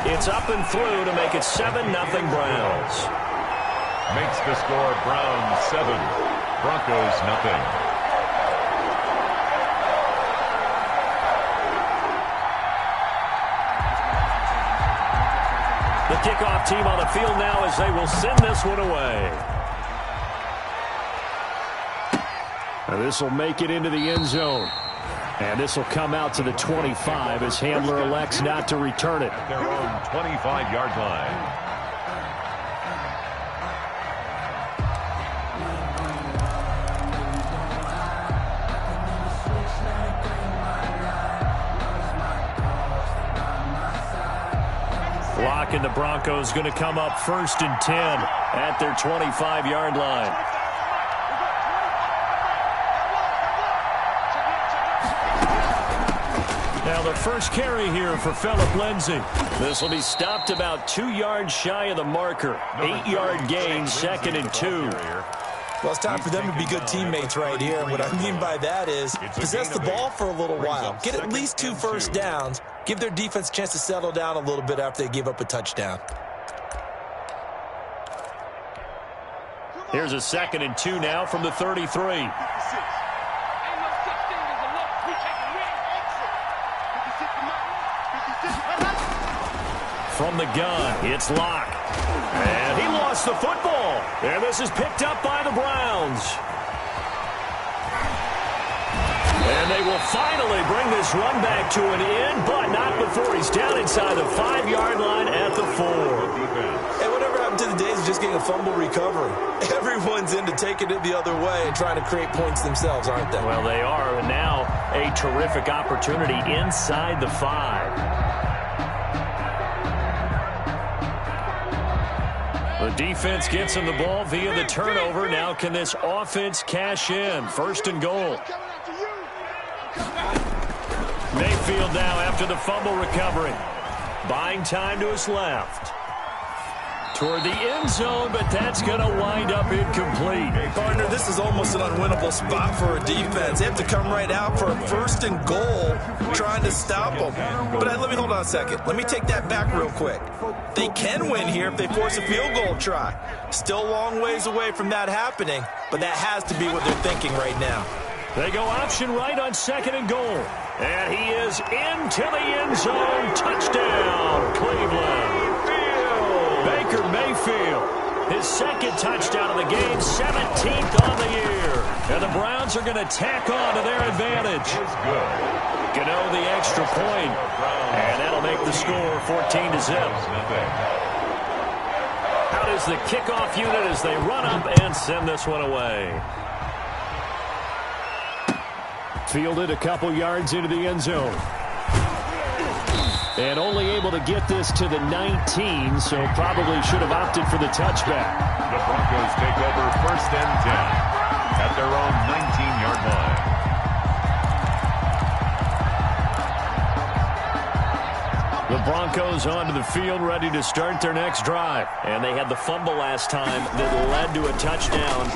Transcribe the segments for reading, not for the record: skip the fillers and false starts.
It's up and through to make it 7-0 Browns. Makes the score Browns 7, Broncos nothing. The kickoff team on the field now as they will send this one away. And this will make it into the end zone. And this will come out to the 25 as Handler elects not to return it. At their own 25-yard line. Lock and the Broncos going to come up 1st and 10 at their 25-yard line. Now the first carry here for Phillip Lindsay. This will be stopped about 2 yards shy of the marker. 8-yard gain, 2nd and 2. Well, it's time for them to be good teammates right here. And what I mean by that is possess the ball for a little while. Get at least 2 first downs. Give their defense a chance to settle down a little bit after they give up a touchdown. Here's a 2nd and 2 now from the 33. From the gun, it's Locke. And he lost the football. And this is picked up by the Browns. And they will finally bring this run back to an end, but not before he's down inside the 5-yard line at the 4. And whatever happened to the days of just getting a fumble recovery? Everyone's into taking it the other way and trying to create points themselves, aren't they? Well, they are. And now a terrific opportunity inside the 5. The defense gets him the ball via the turnover. Now can this offense cash in? 1st and goal. Mayfield now after the fumble recovery. Buying time to his left. Toward the end zone, but that's going to wind up incomplete. Partner, this is almost an unwinnable spot for a defense. They have to come right out for a 1st and goal trying to stop them. But let me hold on a second. Let me take that back real quick. They can win here if they force a field goal try. Still a long ways away from that happening, but that has to be what they're thinking right now. They go option right on 2nd and goal. And he is into the end zone. Touchdown, Cleveland. Baker Mayfield, his 2nd touchdown of the game, 17th on the year. And the Browns are going to tack on to their advantage. Gano the extra point, and that'll make the score 14-0. How does the kickoff unit as they run up and send this one away? Fielded a couple yards into the end zone. And only able to get this to the 19, so probably should have opted for the touchback. The Broncos take over 1st and 10 at their own 19-yard line. The Broncos onto the field ready to start their next drive. And they had the fumble last time that led to a touchdown.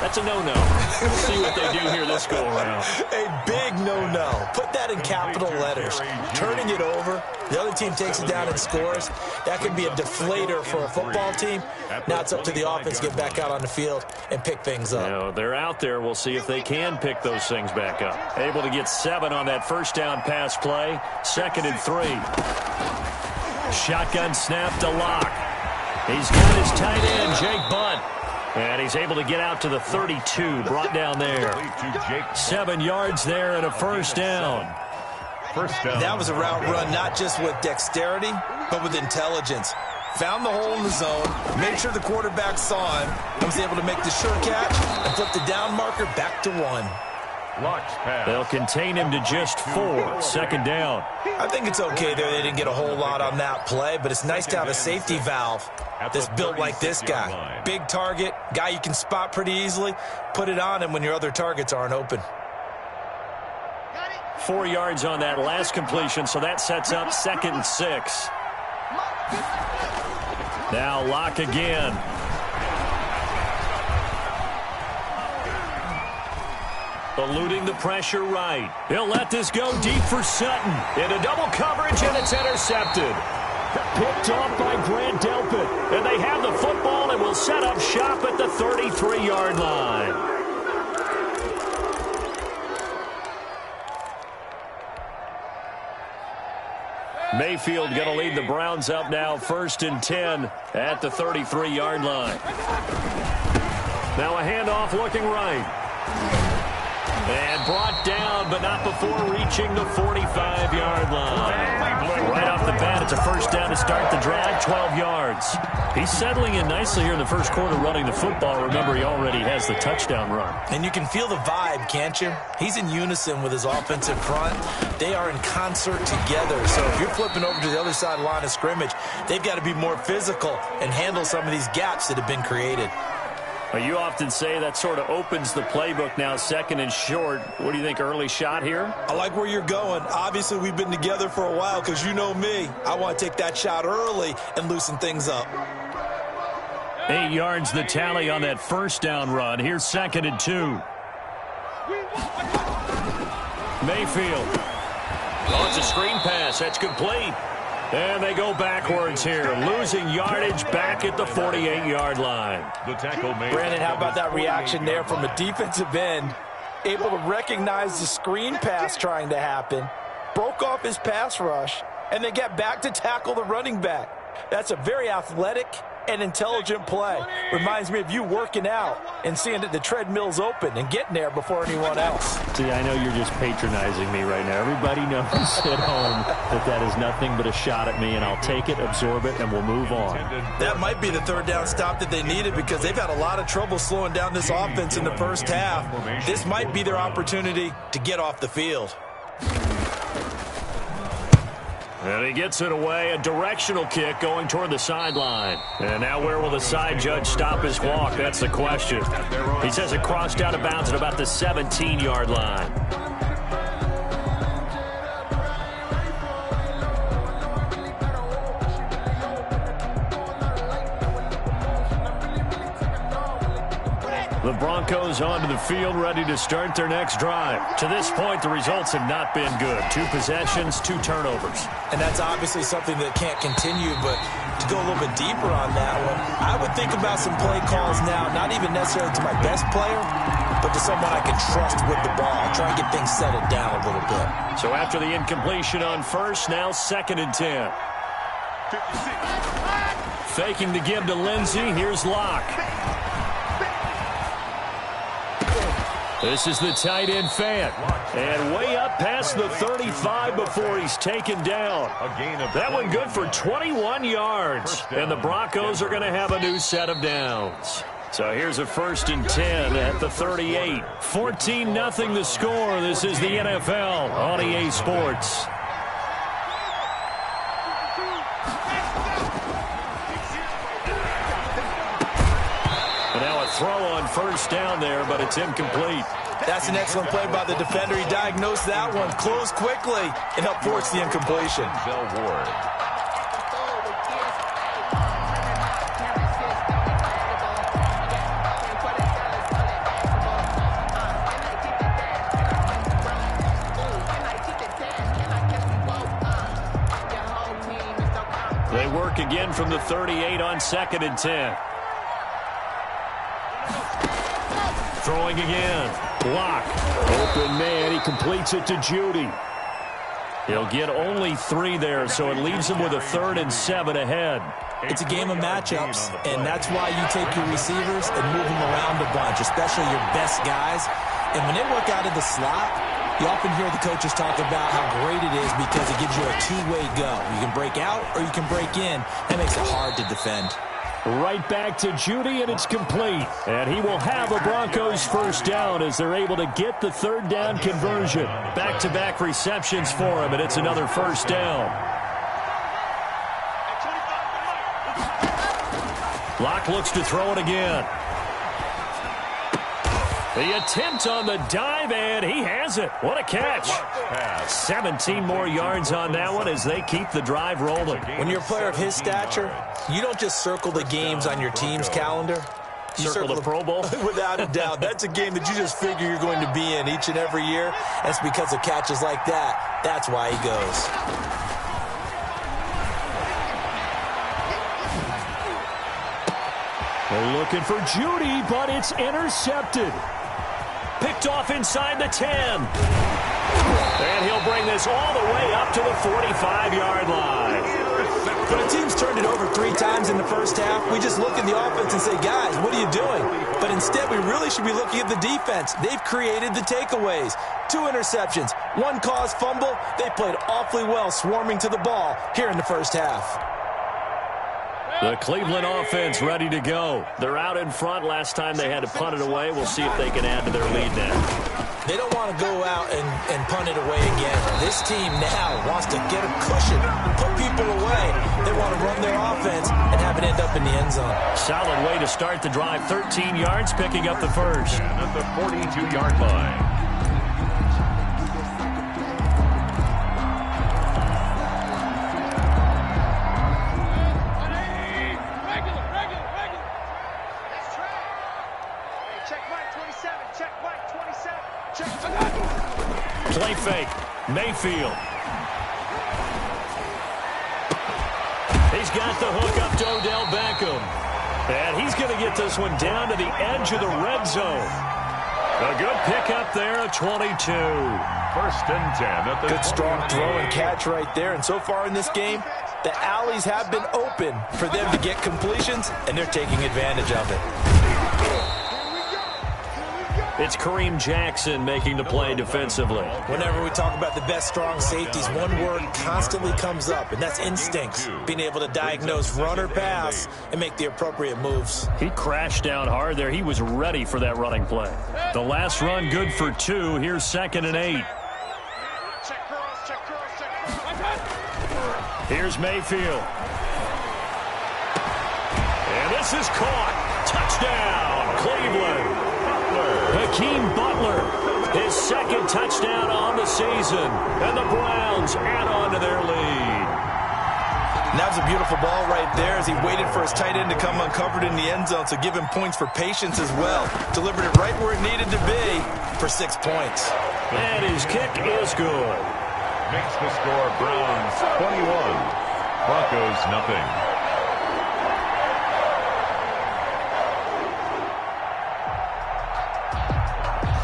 That's a no-no. We'll see what they do here this go-around. A big no-no. Put that in capital letters. Turning it over, the other team takes it down and scores. That could be a deflator for a football team. Now it's up to the offense to get back out on the field and pick things up. You know, they're out there. We'll see if they can pick those things back up. Able to get 7 on that 1st down pass play. 2nd and 3. Shotgun snap to Locke. He's got his tight end, Jake Bunt. And he's able to get out to the 32, brought down there. 7 yards there and a 1st down. That was a route run not just with dexterity, but with intelligence. Found the hole in the zone, made sure the quarterback saw him, and was able to make the sure catch and flip the down marker back to 1. They'll contain him to just 4. 2nd down. I think it's okay there. They didn't get a whole lot on that play, but it's nice to have a safety valve that's built like this guy. Big target, guy you can spot pretty easily. Put it on him when your other targets aren't open. 4 yards on that last completion, so that sets up 2nd and 6. Now Locke again. Eluding the pressure right. He'll let this go deep for Sutton. Into double coverage, and it's intercepted. Picked off by Grant Delpit. And they have the football and will set up shop at the 33-yard line. Mayfield going to lead the Browns up now, 1st and 10 at the 33-yard line. Now a handoff looking right. And brought down, but not before reaching the 45-yard line. Right off the bat, it's a first down to start the drive, 12 yards. He's settling in nicely here in the first quarter running the football. Remember, he already has the touchdown run. And you can feel the vibe, can't you? He's in unison with his offensive front. They are in concert together. So if you're flipping over to the other side of the line of scrimmage, they've got to be more physical and handle some of these gaps that have been created. Well, you often say that sort of opens the playbook now, 2nd and short. What do you think, early shot here? I like where you're going. Obviously, we've been together for a while because you know me. I want to take that shot early and loosen things up. 8 yards the tally on that first down run. Here's 2nd and 2. Mayfield. Oh, it's a screen pass. That's complete. And they go backwards here, losing yardage back at the 48-yard line. The tackle made. Brandon, how about that reaction there from a defensive end? Able to recognize the screen pass trying to happen, broke off his pass rush, and then get back to tackle the running back. That's a very athletic and intelligent play. Reminds me of you working out and seeing that the treadmill's open and getting there before anyone else. See, I know you're just patronizing me right now. Everybody knows at home that that is nothing but a shot at me, and I'll take it, absorb it, and we'll move on. That might be the third down stop that they needed because they've had a lot of trouble slowing down this offense in the first half. This might be their opportunity to get off the field. And he gets it away, a directional kick going toward the sideline. And now where will the side judge stop his walk? That's the question. He says it crossed out of bounds at about the 17-yard line. The Broncos onto the field, ready to start their next drive. To this point, the results have not been good. 2 possessions, 2 turnovers. And that's obviously something that can't continue, but to go a little bit deeper on that one, I would think about some play calls now, not even necessarily to my best player, but to someone I can trust with the ball. Try and get things settled down a little bit. So after the incompletion on first, now 2nd and 10. Faking the give to Lindsey, here's Locke. This is the tight end Fant. And way up past the 35 before he's taken down. That one good for 21 yards. And the Broncos are going to have a new set of downs. So here's a 1st and 10 at the 38. 14-0 the score. This is the NFL on EA Sports. And now a throw on first down there, but it's incomplete. That's an excellent play by the defender. He diagnosed that one, closed quickly, and helped force the incompletion. They work again from the 38 on 2nd and 10. Throwing again. Block. Open man. He completes it to Judy. He'll get only 3 there, so it leaves him with a 3rd and 7 ahead. It's a game of matchups, and that's why you take your receivers and move them around a bunch, especially your best guys. And when they work out of the slot, you often hear the coaches talk about how great it is because it gives you a 2-way go. You can break out or you can break in. That makes it hard to defend. Right back to Judy, and it's complete. And he will have a Broncos first down as they're able to get the 3rd down conversion. Back-to-back receptions for him, and it's another first down. Locke looks to throw it again. The attempt on the dive, and he has it. What a catch. 17 more yards on that one as they keep the drive rolling. When you're a player of his stature, you don't just circle the games on your team's calendar. You circle the Pro Bowl? Without a doubt. That's a game that you just figure you're going to be in each and every year. That's because of catches like that. That's why he goes. They're looking for Judy, but it's intercepted. Picked off inside the 10. And he'll bring this all the way up to the 45-yard line. When a team's turned it over 3 times in the first half, we just look at the offense and say, guys, what are you doing? But instead, we really should be looking at the defense. They've created the takeaways. 2 interceptions, 1 caused fumble. They played awfully well swarming to the ball here in the first half. The Cleveland offense ready to go. They're out in front. Last time they had to punt it away. We'll see if they can add to their lead now. They don't want to go out and punt it away again. This team now wants to get a cushion, put people away. They want to run their offense and have it end up in the end zone. Solid way to start the drive. 13 yards, picking up the first. And at the 42-yard line. Play fake. Mayfield. He's got the hook up to Odell Beckham. And he's going to get this one down to the edge of the red zone. A good pickup there at 22. First and 10 at the good strong throw and catch right there. And so far in this game, the alleys have been open for them to get completions, and they're taking advantage of it. It's Kareem Jackson making the play defensively. Whenever we talk about the best strong safeties, one word constantly comes up, and that's instincts. Being able to diagnose run or pass and make the appropriate moves. He crashed down hard there. He was ready for that running play. The last run good for 2. Here's 2nd and 8. Here's Mayfield. And this is caught. Touchdown, Cleveland. Hakeem Butler, his 2nd touchdown on the season. And the Browns add on to their lead. And that was a beautiful ball right there as he waited for his tight end to come uncovered in the end zone, so give him points for patience as well. Delivered it right where it needed to be for 6 points. And his kick is good. Makes the score Browns 21, Broncos nothing.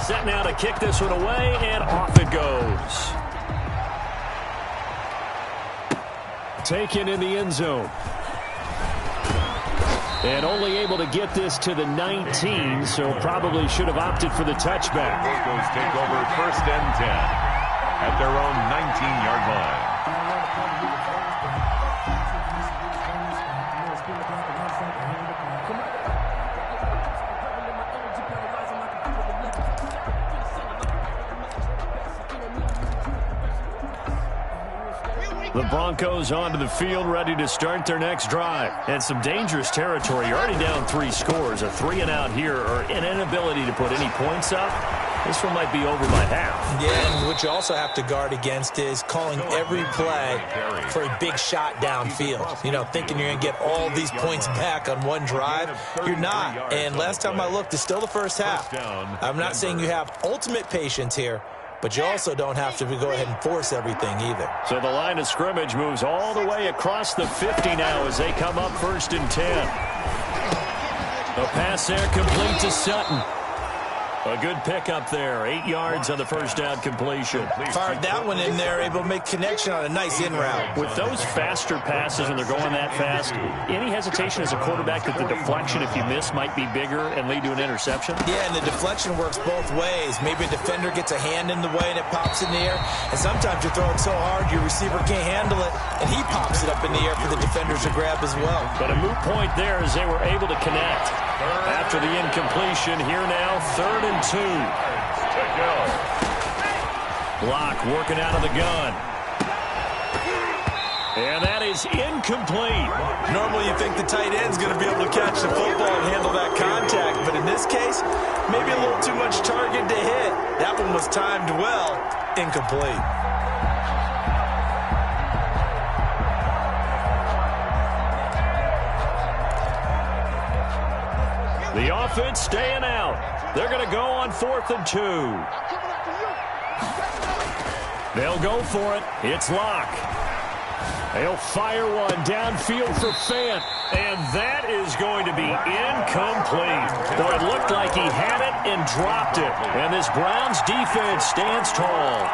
Set now to kick this one away, and off it goes. Taken in the end zone. And only able to get this to the 19, so probably should have opted for the touchback. Broncos take over first and 10 at their own 19-yard line. The Broncos onto the field, ready to start their next drive. And some dangerous territory. You're already down 3 scores. A 3-and-out here, or an inability to put any points up. This one might be over by half. Yeah, and what you also have to guard against is calling every play for a big shot downfield. You know, thinking you're going to get all these points back on one drive. You're not. And last time I looked, it's still the first half. I'm not saying you have ultimate patience here, but you also don't have to go ahead and force everything either. So the line of scrimmage moves all the way across the 50 now as they come up first and 10. A pass there complete to Sutton. A good pickup there. 8 yards on the first down completion. Fired that one in there, able to make connection on a nice in route. With those faster passes when they're going that fast, any hesitation as a quarterback that the deflection, if you miss, might be bigger and lead to an interception? Yeah, and the deflection works both ways. Maybe a defender gets a hand in the way and it pops in the air. And sometimes you throw it so hard your receiver can't handle it, and he pops it up in the air for the defenders to grab as well. But a moot point there as they were able to connect. After the incompletion, here now, 3rd and 2. Block working out of the gun. And that is incomplete. Normally you think the tight end's going to be able to catch the football and handle that contact. But in this case, maybe a little too much target to hit. That one was timed well. Incomplete. The offense staying out. They're going to go on 4th and 2. They'll go for it. It's Locke. They'll fire one downfield for Fant, and that is going to be incomplete. Boy, it looked like he had it and dropped it, and this Browns defense stands tall.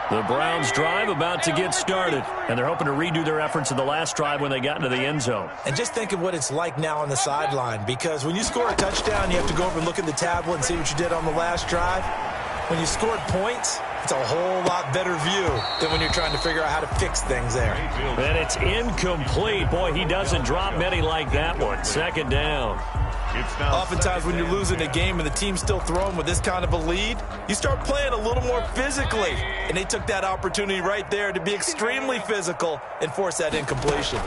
The Browns drive about to get started, and they're hoping to redo their efforts in the last drive when they got into the end zone. And just think of what it's like now on the sideline, because when you score a touchdown, you have to go over and look at the tablet and see what you did on the last drive. When you scored points, it's a whole lot better view than when you're trying to figure out how to fix things there. And it's incomplete. Boy, he doesn't drop many like that one. Second down. Oftentimes when you're losing a game and the team's still throwing with this kind of a lead, you start playing a little more physically. And they took that opportunity right there to be extremely physical and force that incompletion.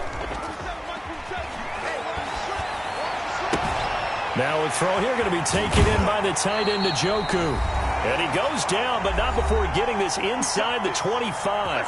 Now a throw here going to be taken in by the tight end Njoku. And he goes down, but not before getting this inside the 25.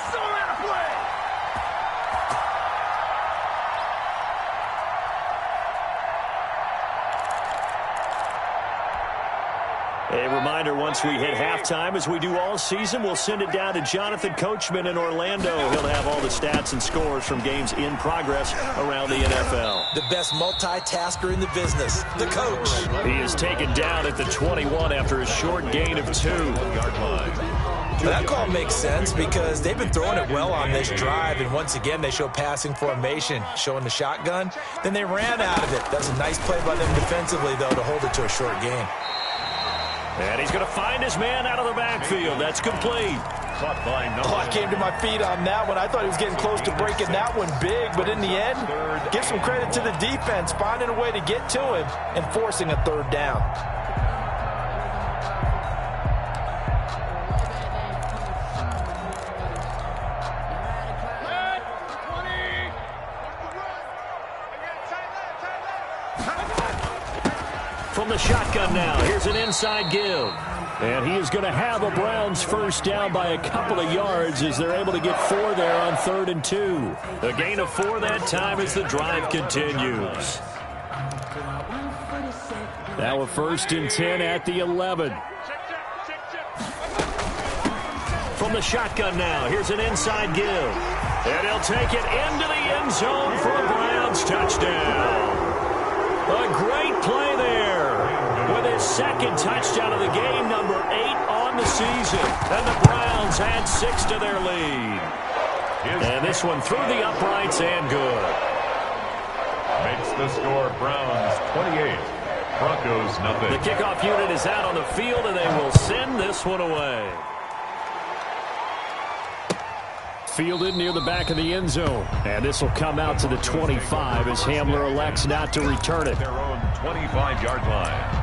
A reminder, once we hit halftime, as we do all season, we'll send it down to Jonathan Coachman in Orlando. He'll have all the stats and scores from games in progress around the NFL. The best multitasker in the business, the coach. He is taken down at the 21 after a short gain of 2. That call makes sense because they've been throwing it well on this drive, and once again they show passing formation, showing the shotgun. Then they ran out of it. That's a nice play by them defensively, though, to hold it to a short gain. And he's going to find his man out of the backfield. That's complete. I came to my feet on that one. I thought he was getting close to breaking that one big, but in the end, give some credit to the defense, finding a way to get to him and forcing a third down. From the shotgun now, here's an inside give. And he is going to have a Browns first down by a couple of yards as they're able to get 4 there on 3rd and 2. A gain of 4 that time as the drive continues. Now a 1st and 10 at the 11. From the shotgun now, here's an inside give. And he'll take it into the end zone for a Browns touchdown. A great play there with his 2nd touchdown of the game, number 8 on the season. And the Browns add 6 to their lead. And this one through the uprights and good. Makes the score Browns 28, Broncos nothing. The kickoff unit is out on the field, and they will send this one away. Fielded near the back of the end zone. And this will come out to the 25 as Hamler elects not to return it. Their own 25-yard line.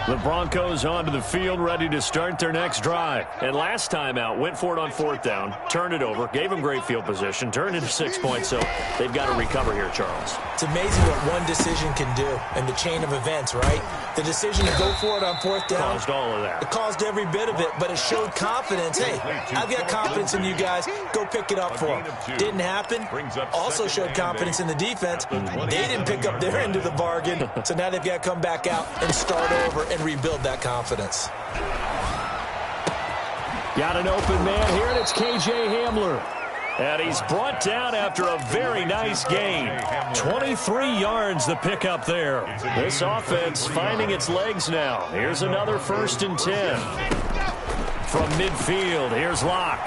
The Broncos onto the field, ready to start their next drive. And last time out, went for it on 4th down, turned it over, gave them great field position, turned into 6 points, so they've got to recover here, Charles. It's amazing what one decision can do in the chain of events, right? The decision to go for it on 4th down. Caused all of that. It caused every bit of it, but it showed confidence. Hey, I've got confidence in you guys. Go pick it up for them. Didn't happen. Also showed confidence in the defense. They didn't pick up their end of the bargain, so now they've got to come back out and start over and rebuild that confidence. Got an open man here, and it's K.J. Hamler. And he's brought down after a very nice gain. 23 yards the pickup there. This offense finding its legs now. Here's another 1st and 10. From midfield, here's Locke.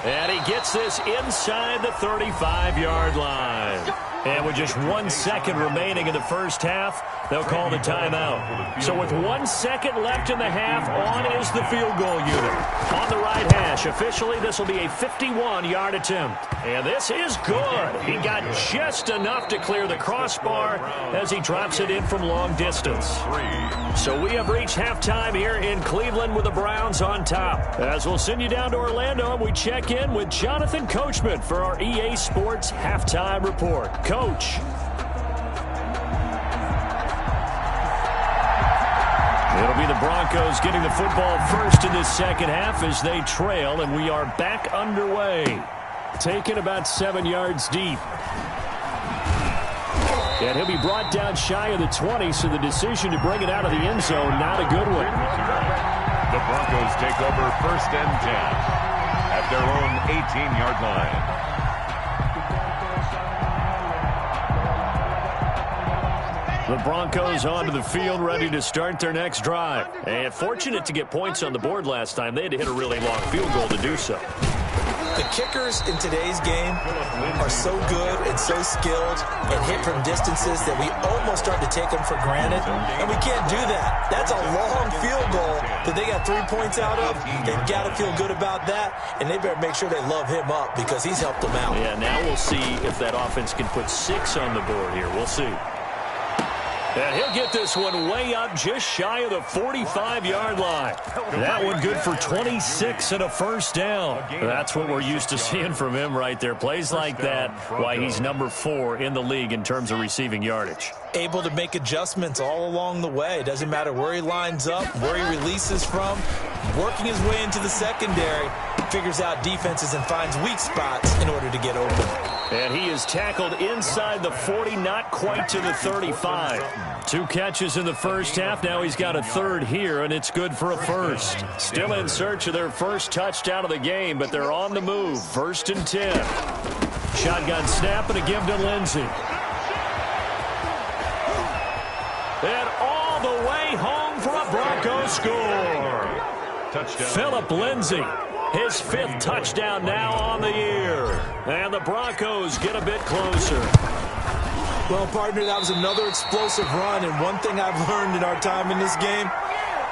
And he gets this inside the 35-yard line. And with just 1 second remaining in the first half, they'll call the timeout. So with 1 second left in the half, on is the field goal unit. On the right hash, officially this will be a 51-yard attempt. And this is good. He got just enough to clear the crossbar as he drops it in from long distance. So we have reached halftime here in Cleveland with the Browns on top. As we'll send you down to Orlando, we check in with Jonathan Coachman for our EA Sports Halftime Report. Coach. It'll be the Broncos getting the football first in this second half as they trail, and we are back underway. Taken about 7 yards deep. And he'll be brought down shy of the 20, so the decision to bring it out of the end zone, not a good one. The Broncos take over 1st and 10 at their own 18-yard line. The Broncos onto the field, ready to start their next drive. And fortunate to get points on the board last time. They had to hit a really long field goal to do so. The kickers in today's game are so good and so skilled and hit from distances that we almost start to take them for granted. And we can't do that. That's a long field goal that they got 3 points out of. They've got to feel good about that, and they better make sure they love him up because he's helped them out. Yeah, now we'll see if that offense can put 6 on the board here. We'll see. And he'll get this one way up just shy of the 45-yard line. That one good for 26 and a first down. That's what we're used to seeing from him right there. Plays like that, why he's number 4 in the league in terms of receiving yardage. Able to make adjustments all along the way. Doesn't matter where he lines up, where he releases from. Working his way into the secondary, figures out defenses and finds weak spots in order to get open. And he is tackled inside the 40, not quite to the 35. 2 catches in the first half. Now he's got a third here, and it's good for a first. Still in search of their first touchdown of the game, but they're on the move. 1st and 10. Shotgun snap and a give to Lindsey. And all the way home for a Broncos score. Touchdown. Phillip Lindsay. His 5th touchdown now on the year. And the Broncos get a bit closer. Well, partner, that was another explosive run. And one thing I've learned in our time in this game,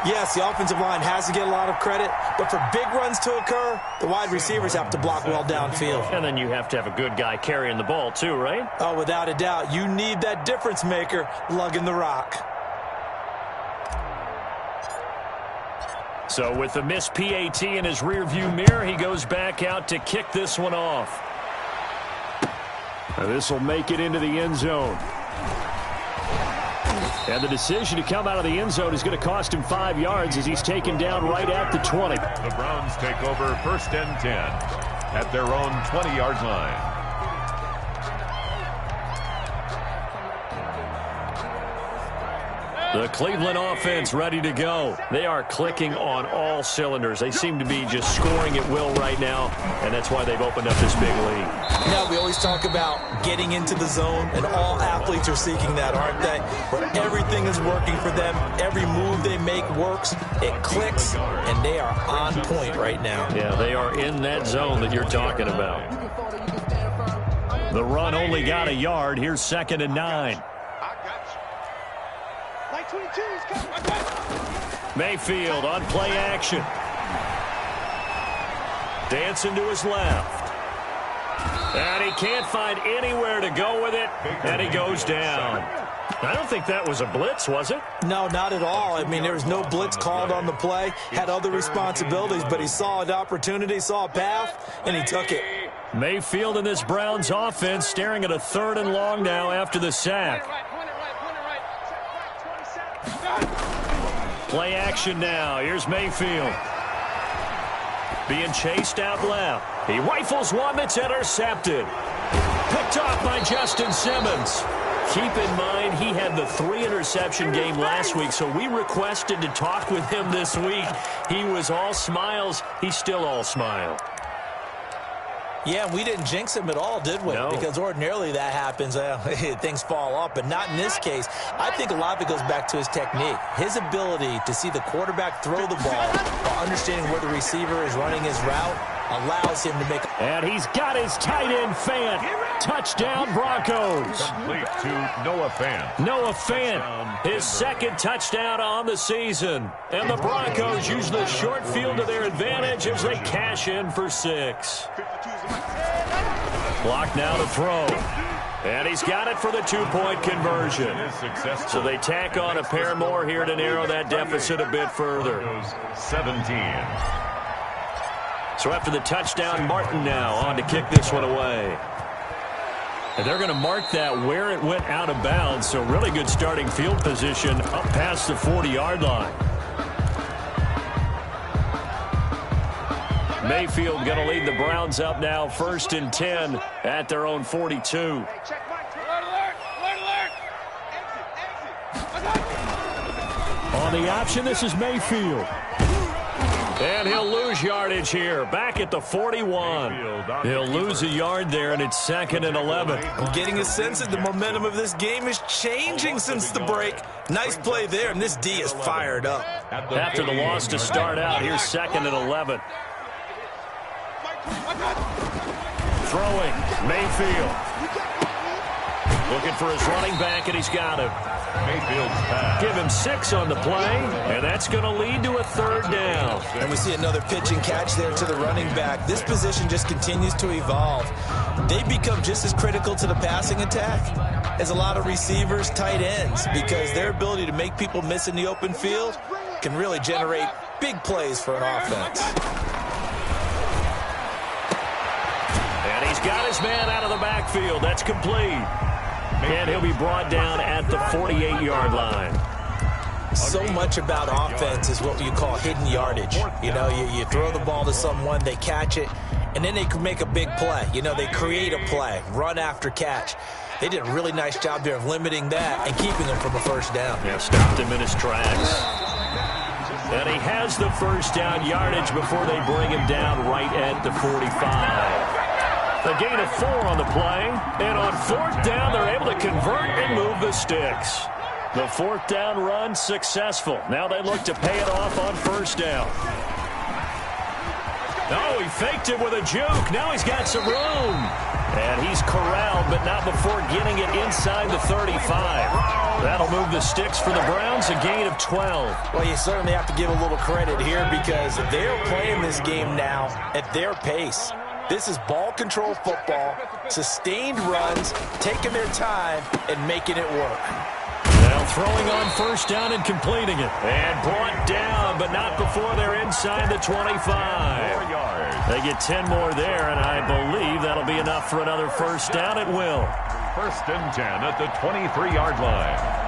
yes, the offensive line has to get a lot of credit. But for big runs to occur, the wide receivers have to block well downfield. And then you have to have a good guy carrying the ball too, right? Oh, without a doubt. You need that difference maker lugging the rock. So with the missed PAT in his rearview mirror, he goes back out to kick this one off. This will make it into the end zone. And the decision to come out of the end zone is going to cost him 5 yards as he's taken down right at the 20. The Browns take over 1st and 10 at their own 20-yard line. The Cleveland offense ready to go. They are clicking on all cylinders. They seem to be just scoring at will right now, and that's why they've opened up this big lead. Now, we always talk about getting into the zone, and all athletes are seeking that, aren't they? Where everything is working for them. Every move they make works. It clicks, and they are on point right now. Yeah, they are in that zone that you're talking about. The run only got a yard. Here's 2nd and 9. Mayfield on play action. Dancing to his left. And he can't find anywhere to go with it, and he goes down. I don't think that was a blitz, was it? No, not at all. I mean, there was no blitz called on the play. Had other responsibilities, but he saw an opportunity, saw a path, and he took it. Mayfield in this Browns offense staring at a 3rd and long now after the sack. Play action now. Here's Mayfield. Being chased out left. He rifles one that's intercepted. Picked off by Justin Simmons. Keep in mind, he had the 3-interception game last week, so we requested to talk with him this week. He was all smiles. He's still all smile. Yeah, we didn't jinx him at all, did we? No. Because ordinarily that happens. Things fall off, but not in this case. I think a lot of it goes back to his technique. His ability to see the quarterback throw the ball while understanding where the receiver is running his route allows him to make. And he's got his tight end Fant. Touchdown, Broncos. Complete to Noah Fant. Noah Fant, his 2nd touchdown on the season. And the Broncos use the short field to their advantage as they cash in for 6. Clock now to throw. And he's got it for the 2-point conversion. So they tack on a pair more here to narrow that deficit a bit further. 17. So after the touchdown, Martin now on to kick this one away. And they're going to mark that where it went out of bounds. So really good starting field position up past the 40-yard line. Mayfield going to lead the Browns up now 1st and 10 at their own 42. On the option, this is Mayfield. And he'll lose yardage here, back at the 41. He'll lose a yard there, and it's 2nd and 11. I'm getting a sense that the momentum of this game is changing since the break. Nice play there, and this D is fired up. After the loss to start out, here's 2nd and 11. Throwing, Mayfield. Looking for his running back, and he's got him. Mayfield's pass. Give him 6 on the play, and that's going to lead to a 3rd down. And we see another pitch and catch there to the running back. This position just continues to evolve. They become just as critical to the passing attack as a lot of receivers, tight ends, because their ability to make people miss in the open field can really generate big plays for an offense. And he's got his man out of the backfield. That's complete. And he'll be brought down at the 48-yard line. So much about offense is what you call hidden yardage. You know, you throw the ball to someone, they catch it, and then they can make a big play. You know, they create a play, run after catch. They did a really nice job there of limiting that and keeping him from a 1st down. Yeah, stopped him in his tracks. And he has the 1st down yardage before they bring him down right at the 45. A gain of 4 on the play, and on 4th down, they're able to convert and move the sticks. The 4th down run successful. Now they look to pay it off on 1st down. Oh, he faked it with a juke. Now he's got some room. And he's corralled, but not before getting it inside the 35. That'll move the sticks for the Browns, a gain of 12. Well, you certainly have to give a little credit here because they're playing this game now at their pace. This is ball control football, sustained runs, taking their time, and making it work. Now throwing on 1st down and completing it. And brought down, but not before they're inside the 25. 4 yards. They get 10 more there, and I believe that'll be enough for another 1st down. It will. 1st and 10 at the 23-yard line.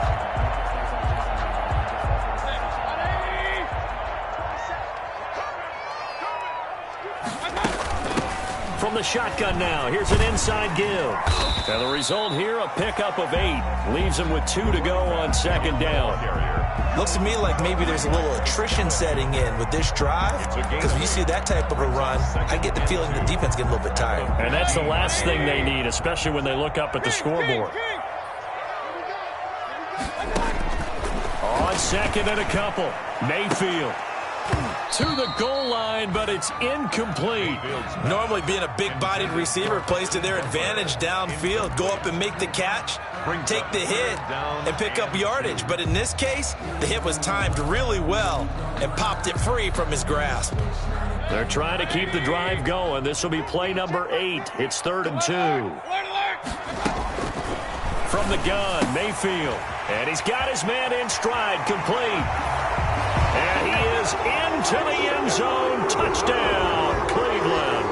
From the shotgun now, here's an inside give. And the result here, a pickup of 8. Leaves him with 2 to go on 2nd down. Looks to me like maybe there's a little attrition setting in with this drive, because when you see that type of a run, I get the feeling the defense gets a little bit tired. And that's the last thing they need, especially when they look up at the scoreboard. On 2nd and a couple, Mayfield. To the goal line, but it's incomplete. Normally being a big-bodied receiver plays to their advantage downfield. Go up and make the catch, take the hit, and pick up yardage. But in this case, the hit was timed really well and popped it free from his grasp. They're trying to keep the drive going. This will be play number 8. It's 3rd and 2. From the gun, Mayfield. And he's got his man in stride, complete. And he is into the end zone. Touchdown, Cleveland.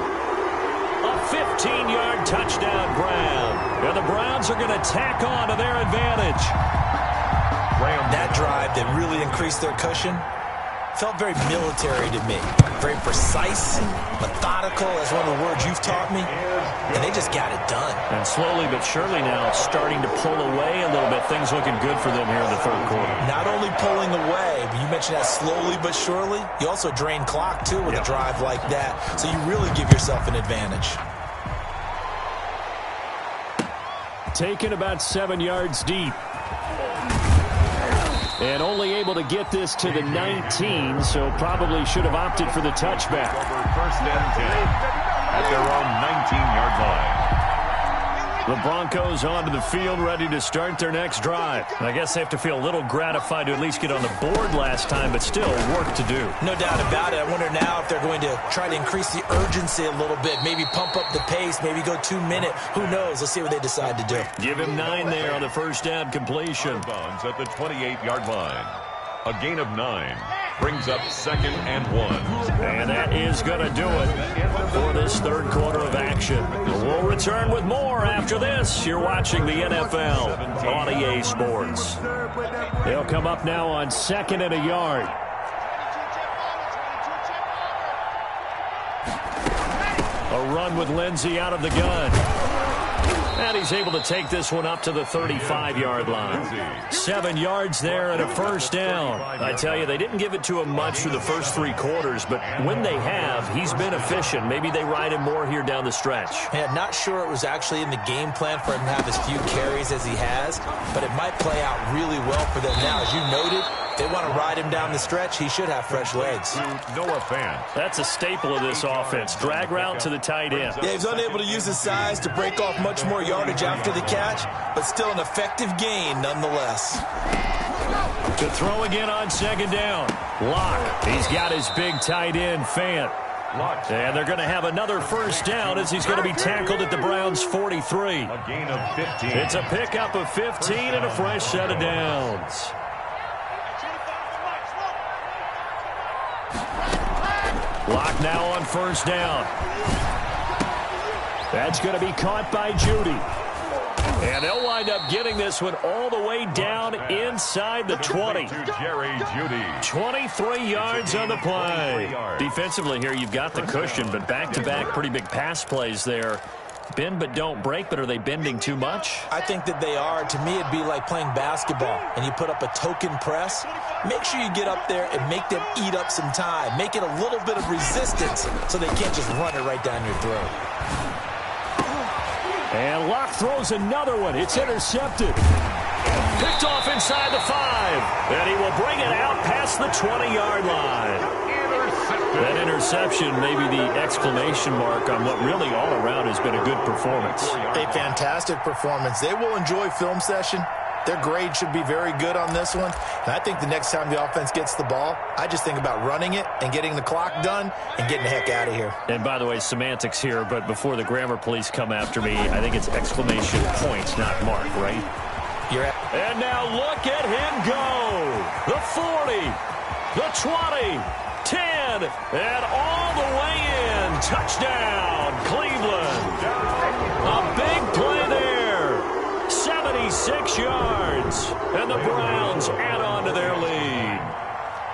A 15-yard touchdown grab. And the Browns are going to tack on to their advantage. That drive that really increased their cushion felt very military to me. Very precise, methodical, as one of the words you've taught me. And they just got it done. And slowly but surely now starting to pull away a little bit. Things looking good for them here in the 3rd quarter. Not only pulling away, but you mentioned that slowly but surely. You also drain clock, too, with a drive like that. So you really give yourself an advantage. Taken about 7 yards deep. And only able to get this to the 19, so probably should have opted for the touchback. 1st and 10 at their own 19-yard line. The Broncos onto the field, ready to start their next drive. I guess they have to feel a little gratified to at least get on the board last time, but still work to do. No doubt about it. I wonder now if they're going to try to increase the urgency a little bit, maybe pump up the pace, maybe go 2-minute. Who knows? Let's see what they decide to do. Give him 9 there on the 1st down completion. Bonds at the 28-yard line. A gain of 9 brings up 2nd and 1. And that is going to do it for this 3rd quarter of action. We'll return with more after this. You're watching the NFL on EA Sports. They'll come up now on 2nd and a yard. A run with Lindsey out of the gun. And he's able to take this one up to the 35-yard line. 7 yards there and a first down. I tell you, they didn't give it to him much through the first 3 quarters, but when they have, he's been efficient. Maybe they ride him more here down the stretch. Yeah, not sure it was actually in the game plan for him to have as few carries as he has, but it might play out really well for them now. As you noted, they want to ride him down the stretch. He should have fresh legs. Noah Fant. That's a staple of this offense. Drag route to the tight end. Yeah, he's unable to use his size to break off much more yardage after the catch, but still an effective gain nonetheless. To throw again on second down. Locke. He's got his big tight end, Fant. And they're going to have another first down as he's going to be tackled at the Browns' 43. A gain of 15. It's a pickup of 15 and a fresh set of downs. Locke now on first down. That's going to be caught by Judy. And they'll wind up getting this one all the way down inside the 20. Jerry Judy. 23 yards on the play. Defensively here, you've got the cushion, but back-to-back pretty big pass plays there. Bend but don't break, but are they bending too much? I think that they are. To me, it'd be like playing basketball, and you put up a token press. Make sure you get up there and make them eat up some time. Make it a little bit of resistance so they can't just run it right down your throat. And Locke throws another one. It's intercepted. Picked off inside the 5. And he will bring it out past the 20-yard line. That interception may be the exclamation mark on what really all around has been a good performance. A fantastic performance. They will enjoy film session. Their grade should be very good on this one. And I think the next time the offense gets the ball, I just think about running it and getting the clock done and getting the heck out of here. And by the way, semantics here, but before the grammar police come after me, I think it's exclamation point, not mark, right? And now look at him go. The 40, the 20, 10, and all the way in. Touchdown, Cleveland. A big play there. 76 yards. And the Browns add on to their lead.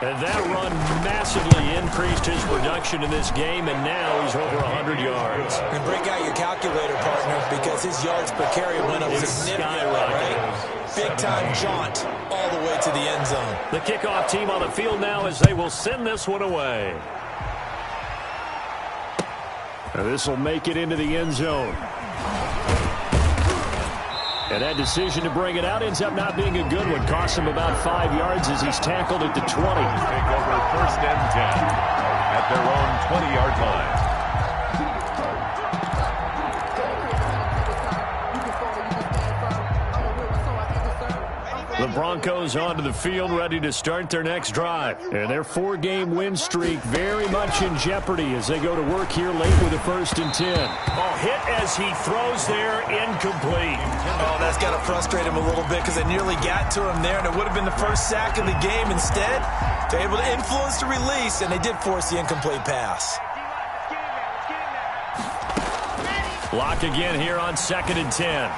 And that run massively increased his production in this game, and now he's over 100 yards. And break out your calculator, partner, because his yards per carry went up significantly, right? Big-time jaunt all the way to the end zone. The kickoff team on the field now as they will send this one away. This will make it into the end zone. And that decision to bring it out ends up not being a good one. Costs him about 5 yards as he's tackled at the 20. Take over first and 10 at their own 20-yard line. The Broncos onto the field, ready to start their next drive. And their 4-game win streak very much in jeopardy as they go to work here late with a first and 10. Oh, hit as he throws there, incomplete. Oh, that's got to frustrate him a little bit because they nearly got to him there, and it would have been the first sack of the game. Instead, they're able to influence the release, and they did force the incomplete pass. Lock again here on second and 10.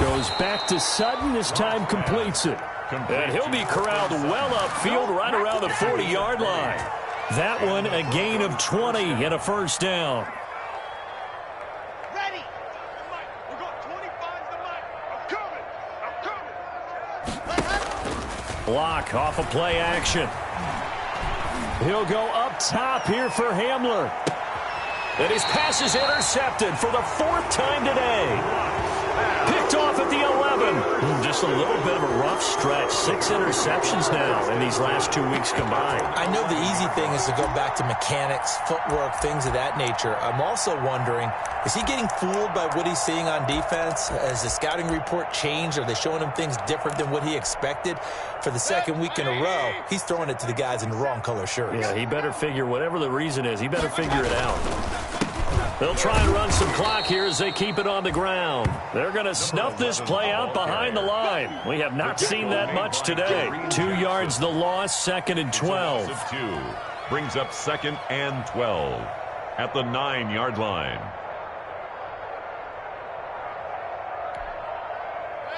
Goes back to Sutton, this time completes it. And he'll be corralled well upfield right around the 40-yard line. That one a gain of 20 and a first down. Ready. We're going 25 to the mic. I'm coming. Lock off of play action. He'll go up top here for Hamler. And his pass is intercepted for the 4th time today. Picked off at the 11. Just a little bit of a rough stretch. 6 interceptions now in these last 2 weeks combined. I know the easy thing is to go back to mechanics, footwork, things of that nature. I'm also wondering, is he getting fooled by what he's seeing on defense? Has the scouting report changed? Are they showing him things different than what he expected? For the 2nd week in a row, he's throwing it to the guys in the wrong color shirts. Yeah, he better figure, whatever the reason is, he better figure it out. They'll try and run some clock here as they keep it on the ground. They're going to snuff this play out behind the line. We have not seen that much today. 2 yards the loss, 2nd and 12. Brings up 2nd and 12 at the 9-yard line.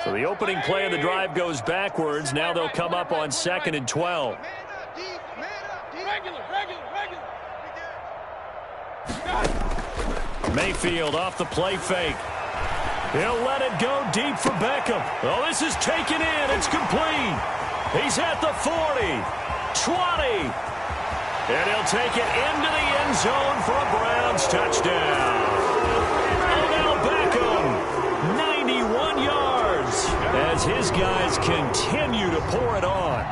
So the opening play of the drive goes backwards. Now they'll come up on 2nd and 12. Regular. Mayfield off the play fake. He'll let it go deep for Beckham. Oh, this is taken in. It's complete. He's at the 40, 20. And he'll take it into the end zone for a Browns touchdown. Odell Beckham, 91 yards, as his guys continue to pour it on.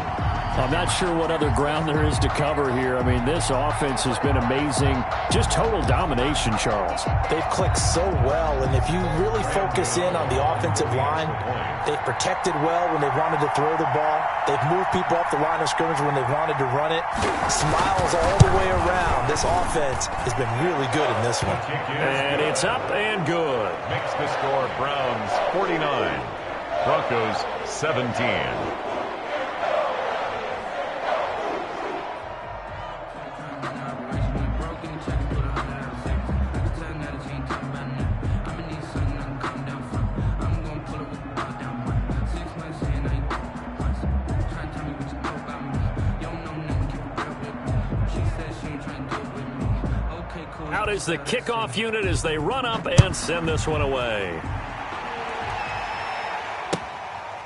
I'm not sure what other ground there is to cover here. I mean, this offense has been amazing. Just total domination, Charles. They've clicked so well, and if you really focus in on the offensive line, they've protected well when they've wanted to throw the ball. They've moved people off the line of scrimmage when they've wanted to run it. Smiles all the way around. This offense has been really good in this one. And it's up and good. Makes the score Browns 49, Broncos 17. Out is the kickoff unit as they run up and send this one away.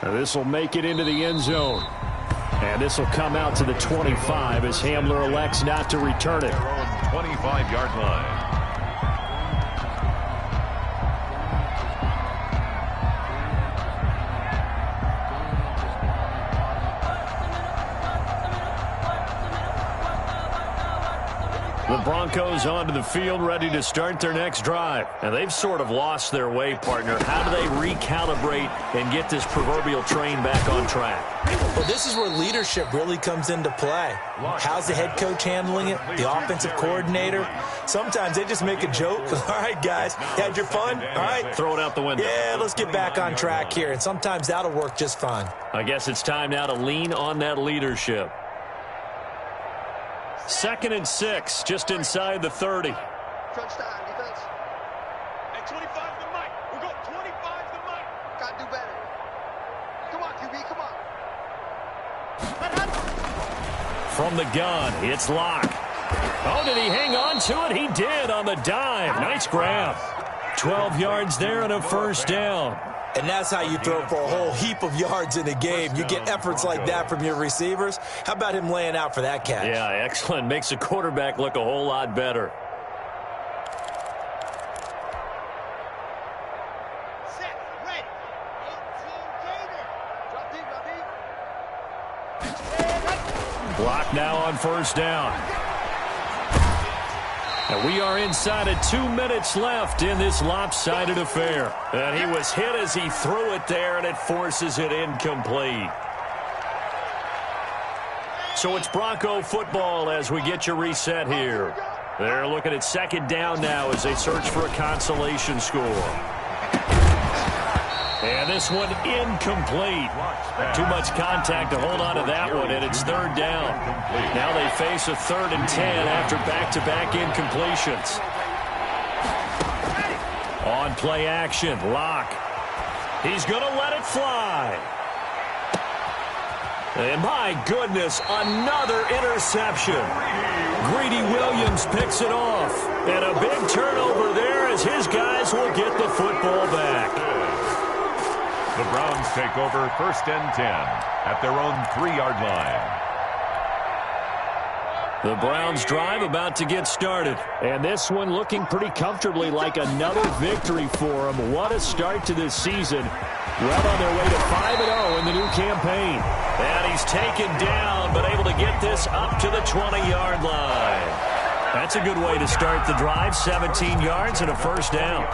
This will make it into the end zone. And this will come out to the 25 as Hamler elects not to return it. 25-yard line. The Broncos onto the field, ready to start their next drive. And they've sort of lost their way, partner. How do they recalibrate and get this proverbial train back on track? Well, this is where leadership really comes into play. How's the head coach handling it? The offensive coordinator? Sometimes they just make a joke. All right, guys, you had your fun? All right. Throw it out the window. Yeah, let's get back on track here. And sometimes that'll work just fine. I guess it's time now to lean on that leadership. 2nd and 6, just inside the 30. Crunch time, defense. And 25's the mic. We got 25's the mic. Gotta do better. Come on, QB, come on. From the gun, it's Locke. Oh, did he hang on to it? He did on the dive. Nice grab. 12 yards there and a first down. And that's how you throw for a whole heap of yards in a game. You get efforts like that from your receivers. How about him laying out for that catch? Yeah, excellent. Makes the quarterback look a whole lot better. Set, ready. 18 Gator. Drop deep, drop deep. Block now on first down. And we are inside of 2 minutes left in this lopsided affair. And he was hit as he threw it there, and it forces it incomplete. So it's Bronco football as we get you reset here. They're looking at 2nd down now as they search for a consolation score. And this one incomplete. Too much contact to hold on to that one, and it's 3rd down. Now they face a 3rd and 10 after back-to-back incompletions. On play action, Locke. He's going to let it fly. And my goodness, another interception. Greedy Williams picks it off. And a big turnover there as his guys will get the football back. The Browns take over 1st and 10 at their own 3-yard line. The Browns drive about to get started. And this one looking pretty comfortably like another victory for them. What a start to this season. Well on their way to 5-0 in the new campaign. And he's taken down, but able to get this up to the 20-yard line. That's a good way to start the drive. 17 yards and a first down.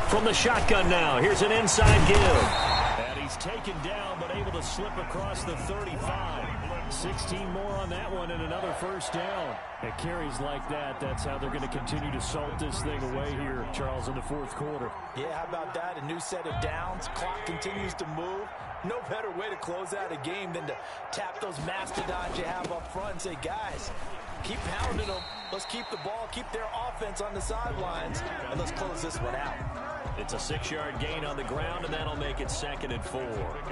From the shotgun now, here's an inside give. And he's taken down, but able to slip across the 35. 16 more on that one and another first down. At carries like that, that's how they're going to continue to salt this thing away here, Charles, in the 4th quarter. Yeah, how about that? A new set of downs. Clock continues to move. No better way to close out a game than to tap those mastodons you have up front and say, guys, keep pounding them. Let's keep the ball, keep their offense on the sidelines, and let's close this one out. It's a 6-yard gain on the ground, and that'll make it 2nd and 4.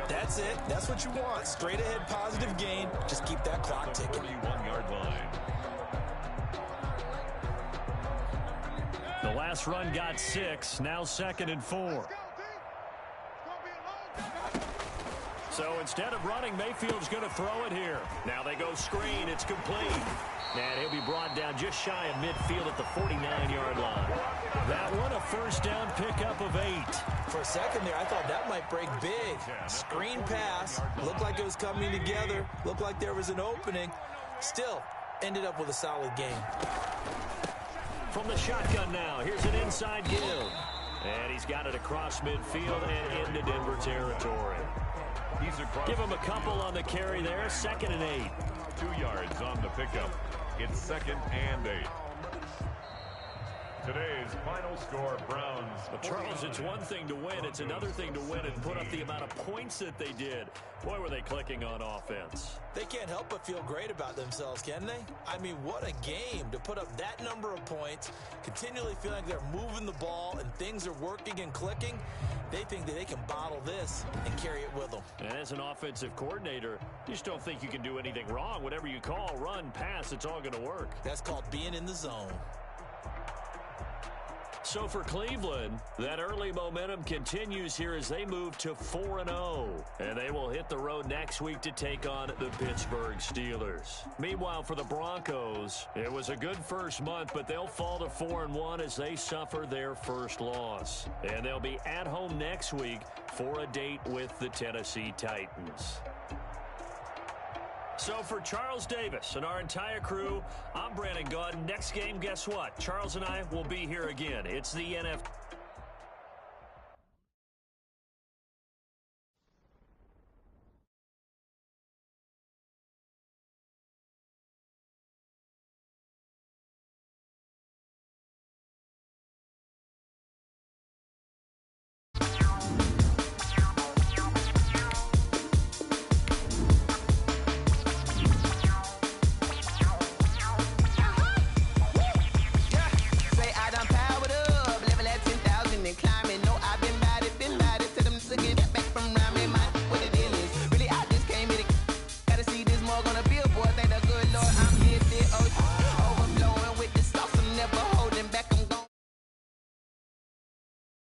That's it. That's what you want. Straight ahead positive gain. Just keep that clock ticking. 31-yard line. The last run got 6. Now 2nd and 4. So instead of running, Mayfield's going to throw it here. Now they go screen. It's complete. And he'll be brought down just shy of midfield at the 49-yard line. That one a first down pickup of 8. For a second there, I thought that might break big. Screen pass. Looked like it was coming together. Looked like there was an opening. Still, ended up with a solid game. From the shotgun now, here's an inside give. And he's got it across midfield and into Denver territory. He's across. Give him a couple on the carry there. 2nd and 8. 2 yards on the pickup. It's 2nd and 8. Today's final score, Browns. Well, Charles, it's one thing to win. It's another thing to win and put up the amount of points that they did. Boy, were they clicking on offense. They can't help but feel great about themselves, can they? I mean, what a game to put up that number of points, continually feeling like they're moving the ball and things are working and clicking. They think that they can bottle this and carry it with them. And as an offensive coordinator, you just don't think you can do anything wrong. Whatever you call, run, pass, it's all going to work. That's called being in the zone. So for Cleveland, that early momentum continues here as they move to 4-0. And they will hit the road next week to take on the Pittsburgh Steelers. Meanwhile, for the Broncos, it was a good first month, but they'll fall to 4-1 as they suffer their first loss. And they'll be at home next week for a date with the Tennessee Titans. So for Charles Davis and our entire crew, I'm Brandon Gaudin. Next game, guess what? Charles and I will be here again. It's the NFL.